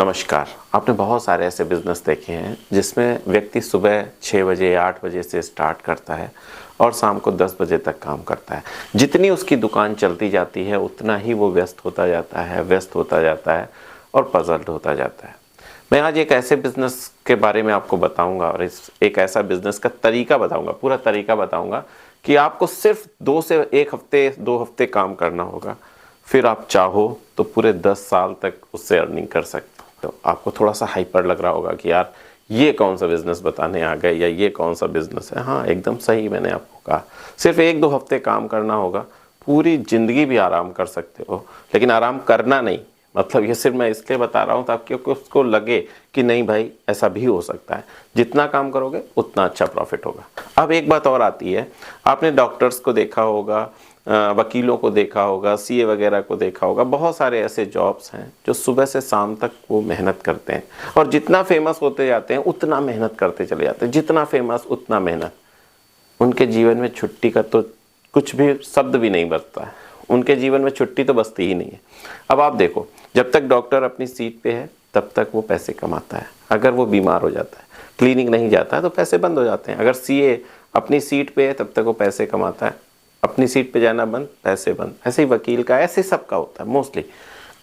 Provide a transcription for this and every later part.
नमस्कार। आपने बहुत सारे ऐसे बिजनेस देखे हैं जिसमें व्यक्ति सुबह 6 बजे 8 बजे से स्टार्ट करता है और शाम को 10 बजे तक काम करता है। जितनी उसकी दुकान चलती जाती है उतना ही वो व्यस्त होता जाता है और पजल्ड होता जाता है। मैं आज एक ऐसे बिजनेस के बारे में आपको बताऊंगा और एक ऐसा बिजनेस का तरीका बताऊंगा, पूरा तरीका बताऊंगा कि आपको सिर्फ 2 से 1 हफ्ते 2 हफ्ते काम करना होगा, फिर आप चाहो तो पूरे 10 साल तक उससे अर्निंग कर सकते हो। तो आपको थोड़ा सा हाइपर लग रहा होगा कि यार ये कौन सा बिजनेस बताने आ गए या ये कौन सा बिजनेस है। हाँ, एकदम सही मैंने आपको कहा। सिर्फ 1-2 हफ्ते काम करना होगा, पूरी ज़िंदगी भी आराम कर सकते हो, लेकिन आराम करना नहीं। मतलब ये सिर्फ मैं इसलिए बता रहा हूँ ताकि उसको लगे कि नहीं भाई ऐसा भी हो सकता है। जितना काम करोगे उतना अच्छा प्रॉफिट होगा। अब एक बात और आती है, आपने डॉक्टर्स को देखा होगा, वकीलों को देखा होगा, सीए वगैरह को देखा होगा। बहुत सारे ऐसे जॉब्स हैं जो सुबह से शाम तक वो मेहनत करते हैं और जितना फेमस होते जाते हैं उतना मेहनत करते चले जाते हैं। जितना फेमस उतना मेहनत। उनके जीवन में छुट्टी का तो कुछ भी शब्द भी नहीं बचता है। उनके जीवन में छुट्टी तो बचती ही नहीं है। अब आप देखो, जब तक डॉक्टर अपनी सीट पे है तब तक वो पैसे कमाता है। अगर वो बीमार हो जाता है, क्लिनिक नहीं जाता है, तो पैसे बंद हो जाते हैं। अगर सीए अपनी सीट पे है तब तक वो पैसे कमाता है, अपनी सीट पे जाना बंद, पैसे बंद। ऐसे ही वकील का, ऐसे सबका होता है मोस्टली।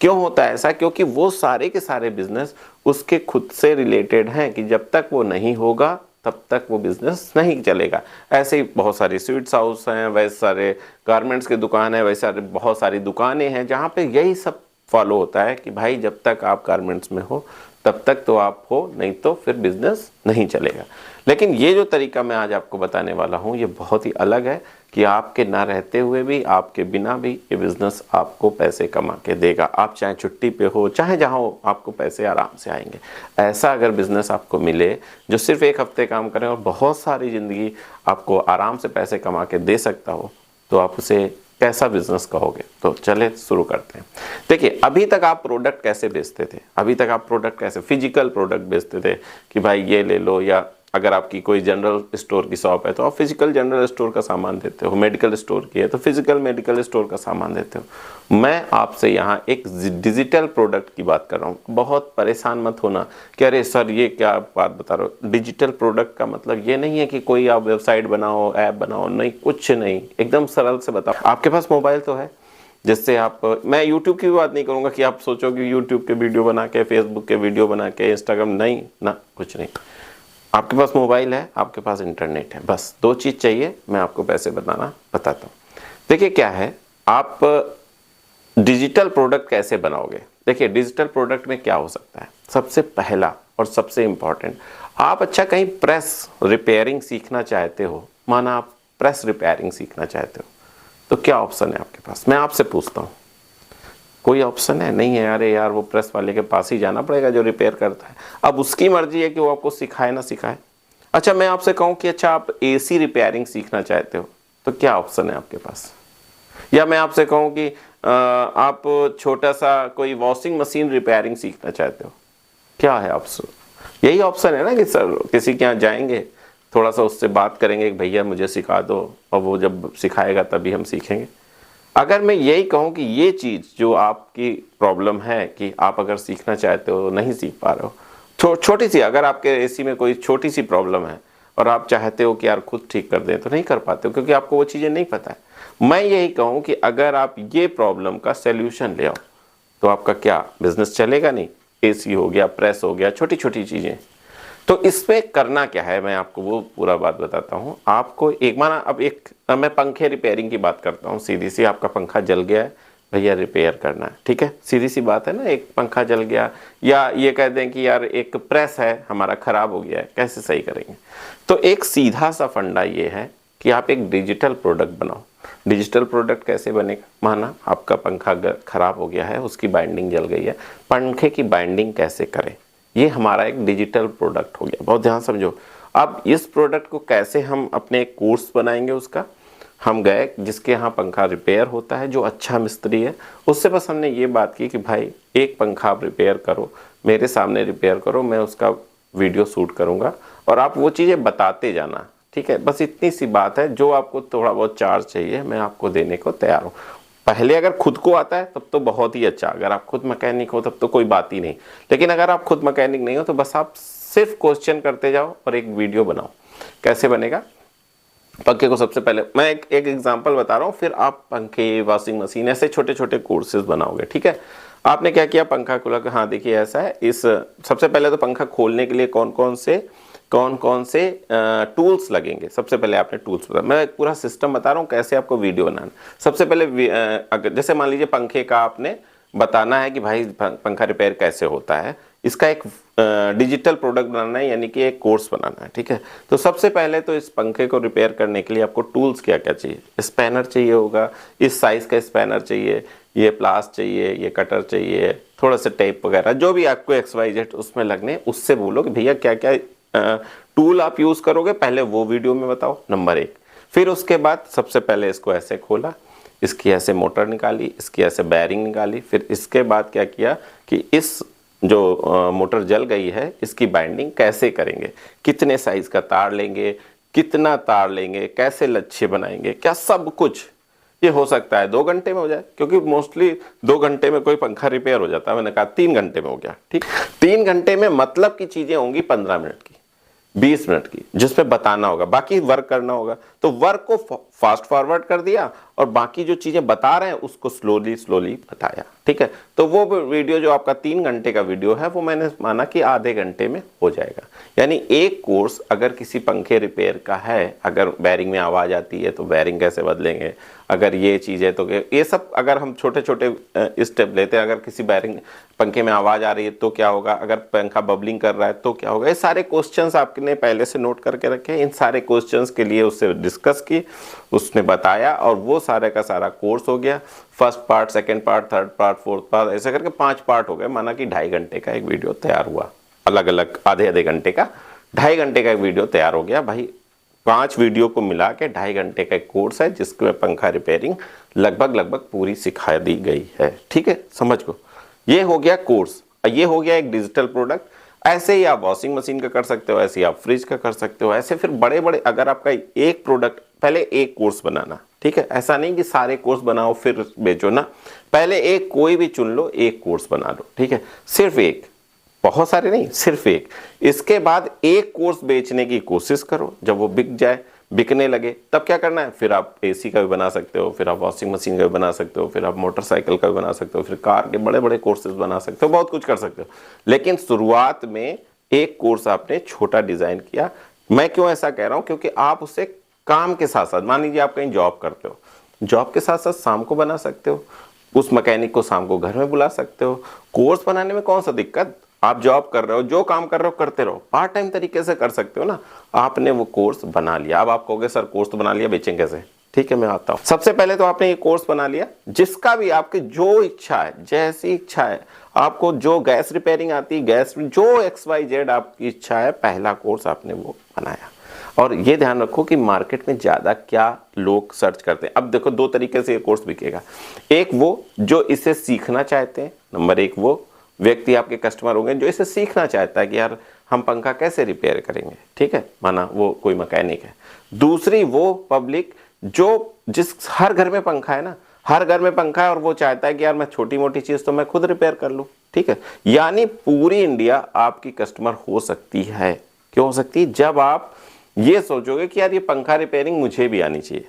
क्यों होता है ऐसा? क्योंकि वो सारे के सारे बिजनेस उसके खुद से रिलेटेड हैं कि जब तक वो नहीं होगा तब तक वो बिजनेस नहीं चलेगा। ऐसे ही बहुत सारी स्वीट्स हाउस हैं, वैसे सारे गारमेंट्स की दुकान है, वैसे सारे बहुत सारी दुकानें हैं जहाँ पे यही सब फॉलो होता है कि भाई जब तक आप गारमेंट्स में हो तब तक तो आप हो, नहीं तो फिर बिजनेस नहीं चलेगा। लेकिन ये जो तरीका मैं आज आपको बताने वाला हूँ ये बहुत ही अलग है कि आपके ना रहते हुए भी, आपके बिना भी ये बिजनेस आपको पैसे कमा के देगा। आप चाहे छुट्टी पे हो, चाहे जहाँ हो, आपको पैसे आराम से आएंगे। ऐसा अगर बिजनेस आपको मिले जो सिर्फ 1 हफ्ते काम करे और बहुत सारी ज़िंदगी आपको आराम से पैसे कमा के दे सकता हो, तो आप उसे कैसा बिजनेस कहोगे? तो चले शुरू करते हैं। देखिए, अभी तक आप प्रोडक्ट कैसे बेचते थे? अभी तक आप प्रोडक्ट कैसे, फिजिकल प्रोडक्ट बेचते थे कि भाई ये ले लो, या अगर आपकी कोई जनरल स्टोर की शॉप है तो आप फिजिकल जनरल स्टोर का सामान देते हो, मेडिकल स्टोर की है तो फिजिकल मेडिकल स्टोर का सामान देते हो। मैं आपसे यहाँ एक डिजिटल प्रोडक्ट की बात कर रहा हूँ। बहुत परेशान मत होना कि अरे सर ये क्या बात बता रहे हो। डिजिटल प्रोडक्ट का मतलब ये नहीं है कि कोई आप वेबसाइट बनाओ, ऐप बनाओ, नहीं, कुछ नहीं। एकदम सरल से बताओ। आपके पास मोबाइल तो है जिससे आप, मैं यूट्यूब की भी बात नहीं करूँगा कि आप सोचो कि यूट्यूब के वीडियो बना के, फेसबुक के वीडियो बना के, इंस्टाग्राम, नहीं ना, कुछ नहीं। आपके पास मोबाइल है, आपके पास इंटरनेट है, बस 2 चीज़ चाहिए। मैं आपको पैसे बताता हूँ। देखिए क्या है, आप डिजिटल प्रोडक्ट कैसे बनाओगे? देखिए, डिजिटल प्रोडक्ट में क्या हो सकता है। सबसे पहला और सबसे इम्पॉर्टेंट, आप अच्छा कहीं प्रेस रिपेयरिंग सीखना चाहते हो, माना आप प्रेस रिपेयरिंग सीखना चाहते हो, तो क्या ऑप्शन है आपके पास? मैं आपसे पूछता हूँ, कोई ऑप्शन है? नहीं है। अरे यार, वो प्रेस वाले के पास ही जाना पड़ेगा जो रिपेयर करता है। अब उसकी मर्जी है कि वो आपको सिखाए ना सिखाए। अच्छा, मैं आपसे कहूँ कि अच्छा आप एसी रिपेयरिंग सीखना चाहते हो, तो क्या ऑप्शन है आपके पास? या मैं आपसे कहूँ कि आप छोटा सा कोई वॉशिंग मशीन रिपेयरिंग सीखना चाहते हो, क्या है ऑप्शन? यही ऑप्शन है ना कि सर किसी के यहाँ जाएंगे, थोड़ा सा उससे बात करेंगे कि भैया मुझे सिखा दो, और वो जब सिखाएगा तभी हम सीखेंगे। अगर मैं यही कहूँ कि ये चीज़ जो आपकी प्रॉब्लम है कि आप अगर सीखना चाहते हो नहीं सीख पा रहे हो, छोटी सी, अगर आपके एसी में कोई छोटी सी प्रॉब्लम है और आप चाहते हो कि यार खुद ठीक कर दें, तो नहीं कर पाते हो क्योंकि आपको वो चीज़ें नहीं पता है। मैं यही कहूँ कि अगर आप ये प्रॉब्लम का सल्यूशन ले आओ तो आपका क्या बिजनेस चलेगा? नहीं। एसी हो गया, प्रेस हो गया, छोटी छोटी चीज़ें। तो इसमें करना क्या है, मैं आपको वो पूरा बात बताता हूँ। आपको एक, माना अब एक, मैं पंखे रिपेयरिंग की बात करता हूँ। सीधी सी, आपका पंखा जल गया है भैया, रिपेयर करना है, ठीक है, सीधी सी बात है ना। एक पंखा जल गया, या ये कह दें कि यार एक प्रेस है हमारा ख़राब हो गया है, कैसे सही करेंगे? तो एक सीधा सा फंडा ये है कि आप एक डिजिटल प्रोडक्ट बनाओ। डिजिटल प्रोडक्ट कैसे बनेगा? माना आपका पंखा ख़राब हो गया है, उसकी बाइंडिंग जल गई है, पंखे की बाइंडिंग कैसे करें, ये हमारा एक डिजिटल प्रोडक्ट हो गया। बहुत ध्यान समझो। अब इस प्रोडक्ट को कैसे हम अपने एक कोर्स बनाएंगे उसका। हम गए जिसके यहाँ पंखा रिपेयर होता है, जो अच्छा मिस्त्री है, उससे बस हमने ये बात की कि भाई एक पंखा आप रिपेयर करो, मेरे सामने रिपेयर करो, मैं उसका वीडियो शूट करूँगा और आप वो चीज़ें बताते जाना, ठीक है। बस इतनी सी बात है। जो आपको थोड़ा बहुत चार्ज चाहिए मैं आपको देने को तैयार हूँ। पहले अगर खुद को आता है तब तो बहुत ही अच्छा, अगर आप खुद मैकेनिक हो तब तो कोई बात ही नहीं। लेकिन अगर आप खुद मैकेनिक नहीं हो तो बस आप सिर्फ क्वेश्चन करते जाओ और एक वीडियो बनाओ। कैसे बनेगा? पंखे को सबसे पहले मैं एक एग्जांपल बता रहा हूँ, फिर आप पंखे, वॉशिंग मशीन, ऐसे छोटे छोटे कोर्सेज बनाओगे। ठीक है, आपने क्या किया, पंखा खोला, हाँ देखिए ऐसा है। इस सबसे पहले तो पंखा खोलने के लिए कौन कौन से टूल्स लगेंगे, सबसे पहले आपने टूल्स बता, मैं एक पूरा सिस्टम बता रहा हूँ कैसे आपको वीडियो बनाना। सबसे पहले अगर जैसे मान लीजिए पंखे का आपने बताना है कि भाई पंखा रिपेयर कैसे होता है, इसका एक डिजिटल प्रोडक्ट बनाना है, यानी कि एक कोर्स बनाना है। ठीक है, तो सबसे पहले तो इस पंखे को रिपेयर करने के लिए आपको टूल्स क्या क्या चाहिए। स्पैनर चाहिए होगा, इस साइज का स्पैनर चाहिए, ये प्लास चाहिए, ये कटर चाहिए, थोड़ा सा टेप वगैरह, जो भी आपको XYZ उसमें लगने, उससे बोलो कि भैया क्या क्या टूल आप यूज करोगे, पहले वो वीडियो में बताओ, नंबर 1। फिर उसके बाद सबसे पहले इसको ऐसे खोला, इसकी ऐसे मोटर निकाली, इसकी ऐसे बैरिंग निकाली, फिर इसके बाद क्या किया कि इस जो मोटर जल गई है इसकी बाइंडिंग कैसे करेंगे, कितने साइज का तार लेंगे, कितना तार लेंगे, कैसे लच्छे बनाएंगे, क्या सब कुछ। ये हो सकता है 2 घंटे में हो जाए, क्योंकि मोस्टली 2 घंटे में कोई पंखा रिपेयर हो जाता है। मैंने कहा 3 घंटे में हो गया। ठीक, 3 घंटे में मतलब की चीजें होंगी 15 मिनट की, 20 मिनट की, जिसपे बताना होगा, बाकी वर्क करना होगा। तो वर्क को फास्ट फॉरवर्ड कर दिया और बाकी जो चीजें बता रहे हैं उसको स्लोली बताया। ठीक है, तो वो वीडियो जो आपका 3 घंटे का वीडियो है वो मैंने माना कि आधे घंटे में हो जाएगा। यानी एक कोर्स अगर किसी पंखे रिपेयर का है, अगर बैरिंग में आवाज आती है तो बैरिंग कैसे बदलेंगे, अगर ये चीज़ है तो ये सब अगर हम छोटे छोटे स्टेप लेते हैं, अगर किसी बैरिंग पंखे में आवाज़ आ रही है तो क्या होगा, अगर पंखा बबलिंग कर रहा है तो क्या होगा, ये सारे क्वेश्चंस आपने पहले से नोट करके रखे। इन सारे क्वेश्चंस के लिए उससे डिस्कस की, उसने बताया और वो सारे का सारा कोर्स हो गया। First part, second part, third part, fourth part, ऐसे करके 5 पार्ट हो गए। माना कि 2.5 घंटे का एक वीडियो तैयार हुआ, अलग अलग आधे घंटे का, 2.5 घंटे का एक वीडियो तैयार हो गया। भाई 5 वीडियो को मिला के 2.5 घंटे का एक कोर्स है जिसमें पंखा रिपेयरिंग लगभग पूरी सिखा दी गई है। ठीक है, समझ को, ये हो गया कोर्स, ये हो गया एक डिजिटल प्रोडक्ट। ऐसे ही आप वॉशिंग मशीन का कर सकते हो, ऐसे ही आप फ्रिज का कर सकते हो, ऐसे फिर बड़े बड़े, अगर आपका एक प्रोडक्ट, पहले एक कोर्स बनाना। ठीक है, ऐसा नहीं कि सारे कोर्स बनाओ फिर बेचो ना, पहले एक कोई भी चुन लो, एक कोर्स बना लो। ठीक है, सिर्फ एक, बहुत सारे नहीं, सिर्फ एक। इसके बाद एक कोर्स बेचने की कोशिश करो, जब वो बिक जाए, बिकने लगे, तब क्या करना है, फिर आप AC का भी बना सकते हो, फिर आप वॉशिंग मशीन का भी बना सकते हो, फिर आप मोटरसाइकिल का भी बना सकते हो, फिर कार के बड़े बड़े कोर्सेज बना सकते हो, बहुत कुछ कर सकते हो। लेकिन शुरुआत में एक कोर्स आपने छोटा डिजाइन किया। मैं क्यों ऐसा कह रहा हूं, क्योंकि आप उसे काम के साथ साथ, मान लीजिए आप कहीं जॉब करते हो, जॉब के साथ साथ शाम को बना सकते हो, उस मैकेनिक को शाम को घर में बुला सकते हो। कोर्स बनाने में कौन सा दिक्कत, आप जॉब कर रहे हो, जो काम कर रहे हो करते रहो, पार्ट टाइम तरीके से कर सकते हो ना। आपने वो कोर्स बना लिया, अब आप कहोगे सर कोर्स तो बना लिया, बेचेंगे कैसे? ठीक है, मैं आता हूं। सबसे पहले तो आपने ये कोर्स बना लिया, जिसका भी आपकी जो इच्छा है, जैसी इच्छा है, आपको जो गैस रिपेयरिंग आती है, गैस जो XYZ आपकी इच्छा है, पहला कोर्स आपने वो बनाया। और ये ध्यान रखो कि मार्केट में ज़्यादा क्या लोग सर्च करते हैं। अब देखो 2 तरीके से ये कोर्स बिकेगा। एक वो जो इसे सीखना चाहते हैं, नंबर 1 वो व्यक्ति आपके कस्टमर होंगे जो इसे सीखना चाहता है कि यार हम पंखा कैसे रिपेयर करेंगे। ठीक है, माना वो कोई मैकेनिक है। दूसरी वो पब्लिक जो जिस हर घर में पंखा है ना, हर घर में पंखा है और वो चाहता है कि यार मैं छोटी मोटी चीज़ तो मैं खुद रिपेयर कर लूँ। ठीक है, यानी पूरी इंडिया आपकी कस्टमर हो सकती है। क्यों हो सकती है? जब आप ये सोचोगे कि यार ये पंखा रिपेयरिंग मुझे भी आनी चाहिए।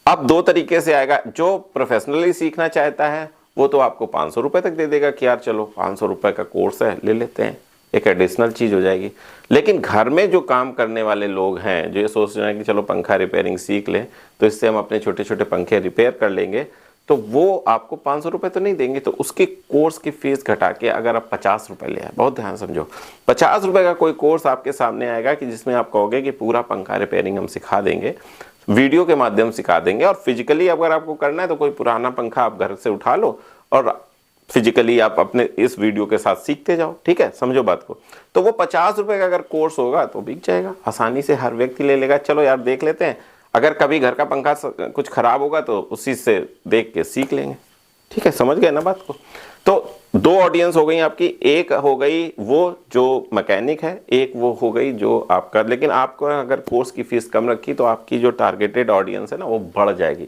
अब 2 तरीके से आएगा, जो प्रोफेशनली सीखना चाहता है वो तो आपको 500 रुपए तक दे देगा कि यार चलो 500 रुपए का कोर्स है, ले लेते हैं, एक एडिशनल चीज़ हो जाएगी। लेकिन घर में जो काम करने वाले लोग हैं, जो ये सोच रहे हैं कि चलो पंखा रिपेयरिंग सीख लें तो इससे हम अपने छोटे छोटे पंखे रिपेयर कर लेंगे, तो वो आपको 500 रुपये तो नहीं देंगे। तो उसकी कोर्स की फीस घटा के अगर आप 50 रुपये ले आए, बहुत ध्यान समझो, 50 रुपये का कोई कोर्स आपके सामने आएगा कि जिसमें आप कहोगे कि पूरा पंखा रिपेयरिंग हम सिखा देंगे, वीडियो के माध्यम सिखा देंगे। और फिजिकली अगर आपको करना है तो कोई पुराना पंखा आप घर से उठा लो और फिजिकली आप अपने इस वीडियो के साथ सीखते जाओ। ठीक है, समझो बात को। तो वो 50 रुपये का अगर कोर्स होगा तो बिक जाएगा, आसानी से हर व्यक्ति ले लेगा। चलो यार देख लेते हैं, अगर कभी घर का पंखा कुछ खराब होगा तो उसी से देख के सीख लेंगे। ठीक है, समझ गए ना बात को। तो 2 ऑडियंस हो गई आपकी, एक हो गई वो जो मैकेनिक है, एक वो हो गई जो आपका। लेकिन आपको अगर कोर्स की फीस कम रखी तो आपकी जो टारगेटेड ऑडियंस है ना वो बढ़ जाएगी,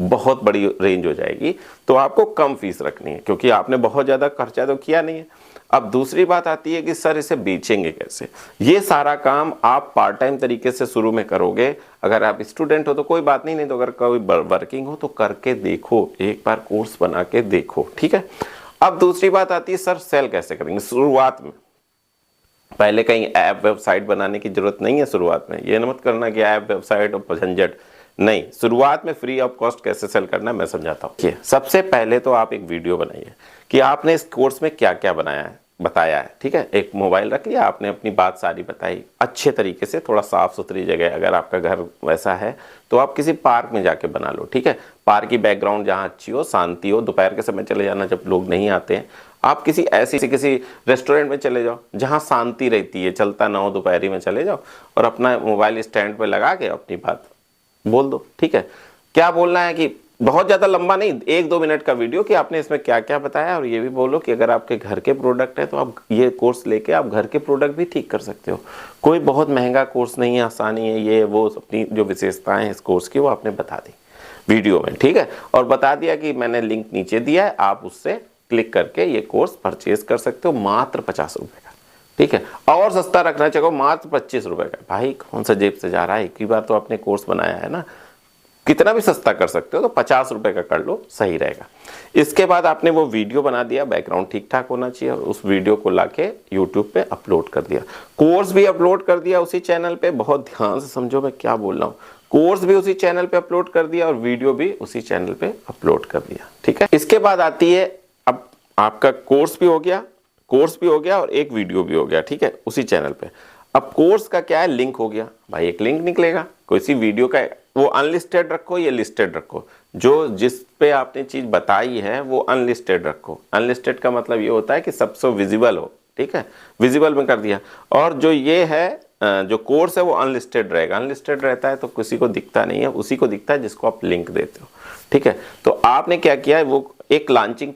बहुत बड़ी रेंज हो जाएगी, तो आपको कम फीस रखनी है, क्योंकि आपने बहुत ज़्यादा खर्चा तो किया नहीं है। अब दूसरी बात आती है कि सर इसे बेचेंगे कैसे। ये सारा काम आप पार्ट टाइम तरीके से शुरू में करोगे। अगर आप स्टूडेंट हो तो कोई बात नहीं तो अगर कोई वर्किंग हो तो करके देखो, एक बार कोर्स बना के देखो, ठीक है। अब दूसरी बात आती है सर सेल कैसे करेंगे। शुरुआत में पहले कहीं ऐप वेबसाइट बनाने की जरूरत नहीं है। शुरुआत में ये मत करना कि ऐप वेबसाइट और झंझट नहीं, शुरुआत में फ्री ऑफ कॉस्ट कैसे सेल करना है मैं समझाता हूँ। सबसे पहले तो आप एक वीडियो बनाइए कि आपने इस कोर्स में क्या क्या बताया है, ठीक है। एक मोबाइल रख लिया, आपने अपनी बात सारी बताई अच्छे तरीके से, थोड़ा साफ सुथरी जगह, अगर आपका घर वैसा है तो आप किसी पार्क में जाके बना लो, ठीक है। पार्क की बैकग्राउंड जहाँ अच्छी हो, शांति हो, दोपहर के समय चले जाना जब लोग नहीं आते हैं। आप किसी किसी रेस्टोरेंट में चले जाओ जहाँ शांति रहती है, चलता ना हो, दोपहरी में चले जाओ और अपना मोबाइल स्टैंड पे लगा के अपनी बात बोल दो, ठीक है। क्या बोलना है कि बहुत ज़्यादा लंबा नहीं, 1-2 मिनट का वीडियो कि आपने इसमें क्या क्या बताया, और ये भी बोलो कि अगर आपके घर के प्रोडक्ट है तो आप ये कोर्स लेके आप घर के प्रोडक्ट भी ठीक कर सकते हो। कोई बहुत महंगा कोर्स नहीं है, आसानी है, ये वो अपनी जो विशेषताएं हैं इस कोर्स की वो आपने बता दी वीडियो में, ठीक है। और बता दिया कि मैंने लिंक नीचे दिया है, आप उससे क्लिक करके ये कोर्स परचेज कर सकते हो मात्र 50 रुपये का, ठीक है। और सस्ता रखना चाहिए, मात्र 25 रुपये का। भाई कौन सा जेब से जा रहा है, एक ही बार तो आपने कोर्स बनाया है ना, कितना भी सस्ता कर सकते हो तो 50 रुपये का कर लो, सही रहेगा। इसके बाद आपने वो वीडियो बना दिया, बैकग्राउंड ठीक ठाक होना चाहिए, और उस वीडियो को लाके यूट्यूब पे अपलोड कर दिया। कोर्स भी अपलोड कर दिया उसी चैनल पे, बहुत ध्यान से समझो मैं क्या बोल रहा हूँ। कोर्स भी उसी चैनल पे अपलोड कर दिया और वीडियो भी उसी चैनल पे अपलोड कर दिया, ठीक है। इसके बाद आती है, अब आपका कोर्स भी हो गया और एक वीडियो भी हो गया, ठीक है, उसी चैनल पे। अब कोर्स का क्या है, लिंक हो गया भाई, एक लिंक निकलेगा कोई सी वीडियो का, वो अनलिस्टेड रखो या लिस्टेड रखो, जो जिस पे आपने चीज बताई है वो अनलिस्टेड रखो। अनलिस्टेड का मतलब ये होता है कि सबसे विजिबल हो, ठीक है, विजिबल में कर दिया। और जो ये है जो कोर्स है वो अनलिस्टेड रहेगा। अनलिस्टेड रहता है तो किसी को दिखता नहीं है, उसी को दिखता है जिसको आप लिंक देते हो, ठीक है। तो आपने क्या किया है, वो एक लॉन्चिंग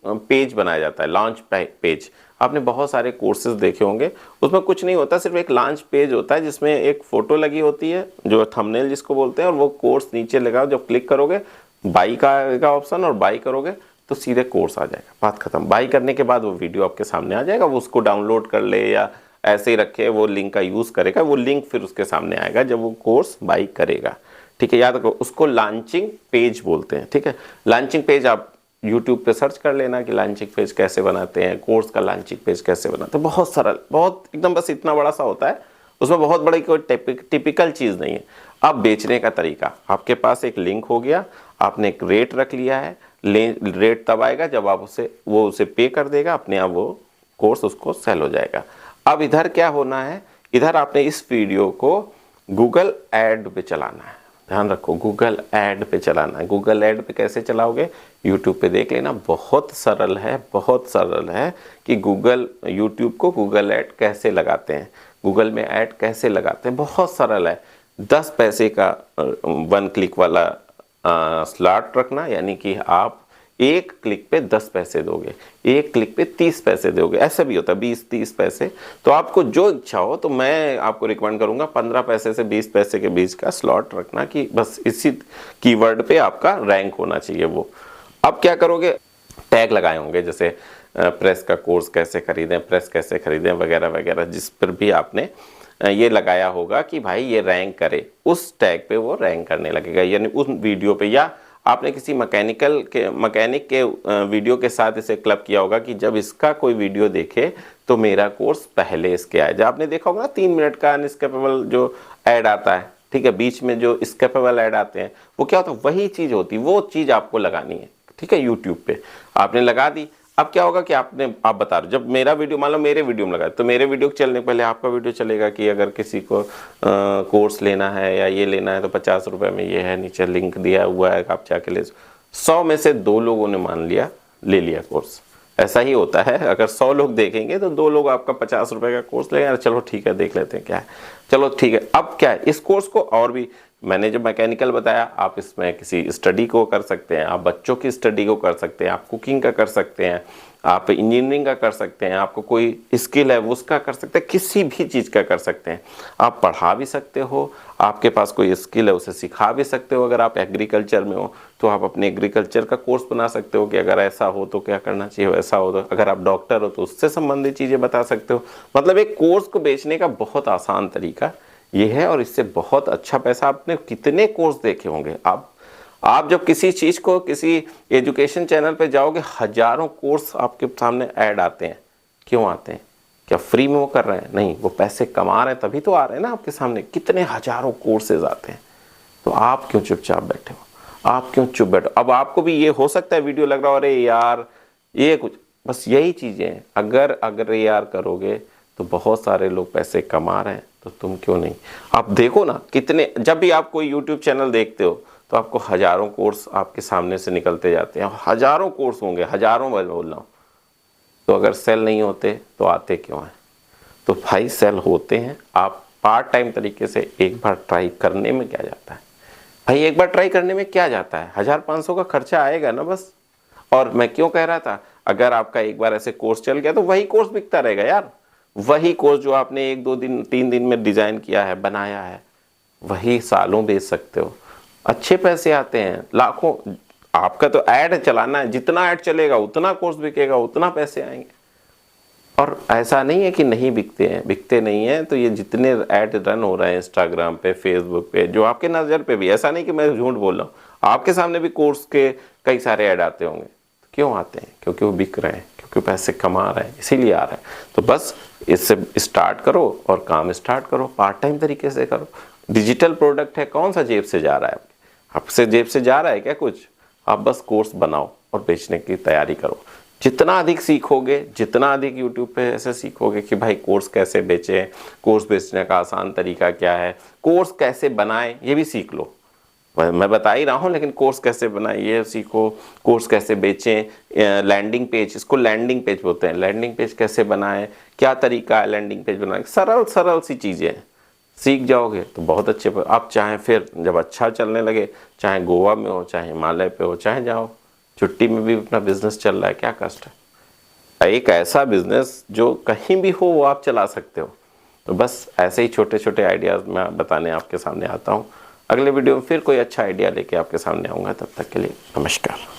पेज बनाया जाता है, लॉन्च पेज। आपने बहुत सारे कोर्सेज देखे होंगे, उसमें कुछ नहीं होता, सिर्फ एक लॉन्च पेज होता है जिसमें एक फोटो लगी होती है जो थंबनेल जिसको बोलते हैं, और वो कोर्स नीचे लगाओ, जब क्लिक करोगे बाई का ऑप्शन और बाई करोगे तो सीधे कोर्स आ जाएगा, बात खत्म। बाई करने के बाद वो वीडियो आपके सामने आ जाएगा, वो उसको डाउनलोड कर ले या ऐसे ही रखे, वो लिंक का यूज करेगा, वो लिंक फिर उसके सामने आएगा जब वो कोर्स बाई करेगा, ठीक है। याद रखो उसको लॉन्चिंग पेज बोलते हैं, ठीक है। लॉन्चिंग पेज आप YouTube पे सर्च कर लेना कि लॉन्चिंग पेज कैसे बनाते हैं, कोर्स का लॉन्चिंग पेज कैसे बनाते हैं। बहुत सरल, बहुत एकदम बस इतना बड़ा सा होता है, उसमें बहुत बड़ी कोई टिपिकल चीज़ नहीं है। अब बेचने का तरीका, आपके पास एक लिंक हो गया, आपने एक रेट रख लिया है, रेट तब आएगा जब आप उसे पे कर देगा, अपने आप वो कोर्स उसको सेल हो जाएगा। अब इधर क्या होना है, इधर आपने इस वीडियो को गूगल ऐड पे चलाना है, ध्यान रखो गूगल ऐड पे चलाना है। गूगल ऐड पे कैसे चलाओगे, यूट्यूब पे देख लेना, बहुत सरल है कि यूट्यूब को गूगल ऐड कैसे लगाते हैं, गूगल में ऐड कैसे लगाते हैं, बहुत सरल है। 10 पैसे का 1 क्लिक वाला स्लॉट रखना, यानी कि आप एक क्लिक पे 10 पैसे दोगे, एक क्लिक पे 30 पैसे दोगे, ऐसा भी होता है 20-30 पैसे। तो आपको जो इच्छा हो, तो मैं आपको रिकमेंड करूंगा 15 पैसे से 20 पैसे के बीच का स्लॉट रखना, कि बस इसी कीवर्ड पे आपका रैंक होना चाहिए वो। अब क्या करोगे, टैग लगाए होंगे जैसे प्रेस का कोर्स कैसे खरीदें, प्रेस कैसे खरीदें वगैरह वगैरह, जिस पर भी आपने ये लगाया होगा कि भाई ये रैंक करे, उस टैग पे वो रैंक करने लगेगा, यानी उस वीडियो पे। या आपने किसी मैकेनिक के वीडियो के साथ इसे क्लब किया होगा कि जब इसका कोई वीडियो देखे तो मेरा कोर्स पहले इसके आए। जब आपने देखा होगा ना 3 मिनट का अनस्किपेबल जो ऐड आता है, ठीक है, बीच में जो स्किपेबल ऐड आते हैं, वो क्या होता है, वही चीज़ होती है, वो चीज़ आपको लगानी है, ठीक है। यूट्यूब पे आपने लगा दी। अब क्या होगा कि आप बता रहे हो, जब मेरा वीडियो, मान लो मेरे वीडियो में लगा, तो मेरे वीडियो चलने पहले आपका वीडियो चलेगा कि अगर किसी को कोर्स लेना है या ये लेना है तो 50 रुपये में ये है, नीचे लिंक दिया हुआ है, आप जाके ले। 100 में से 2 लोगों ने मान लिया, ले लिया कोर्स, ऐसा ही होता है। अगर 100 लोग देखेंगे तो 2 लोग आपका 50 रुपये का कोर्स लेंगे, चलो ठीक है देख लेते हैं क्या है, चलो ठीक है। अब क्या है, इस कोर्स को और भी मैंने जो मैकेनिकल बताया, आप इसमें किसी स्टडी को कर सकते हैं, आप बच्चों की स्टडी को कर सकते हैं, आप कुकिंग का कर सकते हैं, आप इंजीनियरिंग का कर सकते हैं, आपको कोई स्किल है उसका कर सकते हैं, किसी भी चीज़ का कर सकते हैं। आप पढ़ा भी सकते हो, आपके पास कोई स्किल है उसे सिखा भी सकते हो। अगर आप एग्रीकल्चर में हो तो आप अपने एग्रीकल्चर का कोर्स बना सकते हो कि अगर ऐसा हो तो क्या करना चाहिए, वैसा हो तो। अगर आप डॉक्टर हो तो उससे संबंधित चीज़ें बता सकते हो। मतलब एक कोर्स को बेचने का बहुत आसान तरीका ये है, और इससे बहुत अच्छा पैसा, आपने कितने कोर्स देखे होंगे। आप जब किसी चीज़ को, किसी एजुकेशन चैनल पे जाओगे, हजारों कोर्स आपके सामने ऐड आते हैं। क्यों आते हैं? क्या फ्री में वो कर रहे हैं? नहीं, वो पैसे कमा रहे हैं तभी तो आ रहे हैं ना आपके सामने। कितने हजारों कोर्सेज आते हैं। तो आप क्यों चुपचाप बैठे हो? आप क्यों चुप बैठो? अब आपको भी ये हो सकता है वीडियो लग रहा हो, अरे यार ये कुछ, बस यही चीज़ें हैं। अगर यार करोगे तो बहुत सारे लोग पैसे कमा रहे हैं, तो तुम क्यों नहीं? आप देखो ना, कितने, जब भी आप कोई यूट्यूब चैनल देखते हो तो आपको हजारों कोर्स आपके सामने से निकलते जाते हैं। हजारों कोर्स होंगे, हजारों मैं बोल रहा हूँ। तो अगर सेल नहीं होते तो आते क्यों हैं? तो भाई सेल होते हैं। आप पार्ट टाइम तरीके से एक बार ट्राई करने में क्या जाता है भाई? एक बार ट्राई करने में क्या जाता है? 1500 का खर्चा आएगा ना बस। और मैं क्यों कह रहा था, अगर आपका एक बार ऐसे कोर्स चल गया तो वही कोर्स बिकता रहेगा यार। वही कोर्स जो आपने 1-2 दिन 3 दिन में डिजाइन किया है, बनाया है, वही सालों बेच सकते हो। अच्छे पैसे आते हैं, लाखों। आपका तो ऐड चलाना है, जितना ऐड चलेगा उतना कोर्स बिकेगा, उतना पैसे आएंगे। और ऐसा नहीं है कि नहीं बिकते हैं, बिकते नहीं हैं। तो ये जितने ऐड रन हो रहे हैं इंस्टाग्राम पे, फेसबुक पे, जो आपके नज़र पे भी, ऐसा नहीं कि मैं झूठ बोल रहा हूँ, आपके सामने भी कोर्स के कई सारे ऐड आते होंगे। क्यों आते हैं? क्योंकि वो बिक रहे हैं, क्योंकि पैसे कमा रहे हैं, इसीलिए आ रहे हैं। तो बस इससे स्टार्ट करो और काम स्टार्ट करो, पार्ट टाइम तरीके से करो। डिजिटल प्रोडक्ट है, कौन सा जेब से जा रहा है? आपसे जेब से जा रहा है क्या कुछ? आप बस कोर्स बनाओ और बेचने की तैयारी करो। जितना अधिक सीखोगे, जितना अधिक यूट्यूब पे ऐसे सीखोगे कि भाई कोर्स कैसे बेचें, कोर्स बेचने का आसान तरीका क्या है, कोर्स कैसे बनाएं, ये भी सीख लो। मैं बता ही रहा हूँ, लेकिन कोर्स कैसे बनाएं ये सीखो, कोर्स कैसे बेचें, लैंडिंग पेज, इसको लैंडिंग पेज बोलते हैं, लैंडिंग पेज कैसे बनाएं, क्या तरीका है लैंडिंग पेज बनाने, सरल सरल सी चीज़ें सीख जाओगे तो बहुत अच्छे। आप चाहे फिर जब अच्छा चलने लगे, चाहे गोवा में हो, चाहे हिमालय पे हो, चाहे जाओ, छुट्टी में भी अपना बिजनेस चल रहा है, क्या कष्ट है? एक ऐसा बिजनेस जो कहीं भी हो वो आप चला सकते हो। तो बस ऐसे ही छोटे छोटे आइडियाज़ मैं बताने आपके सामने आता हूँ। अगले वीडियो में फिर कोई अच्छा आइडिया लेके आपके सामने आऊँगा। तब तक के लिए नमस्कार।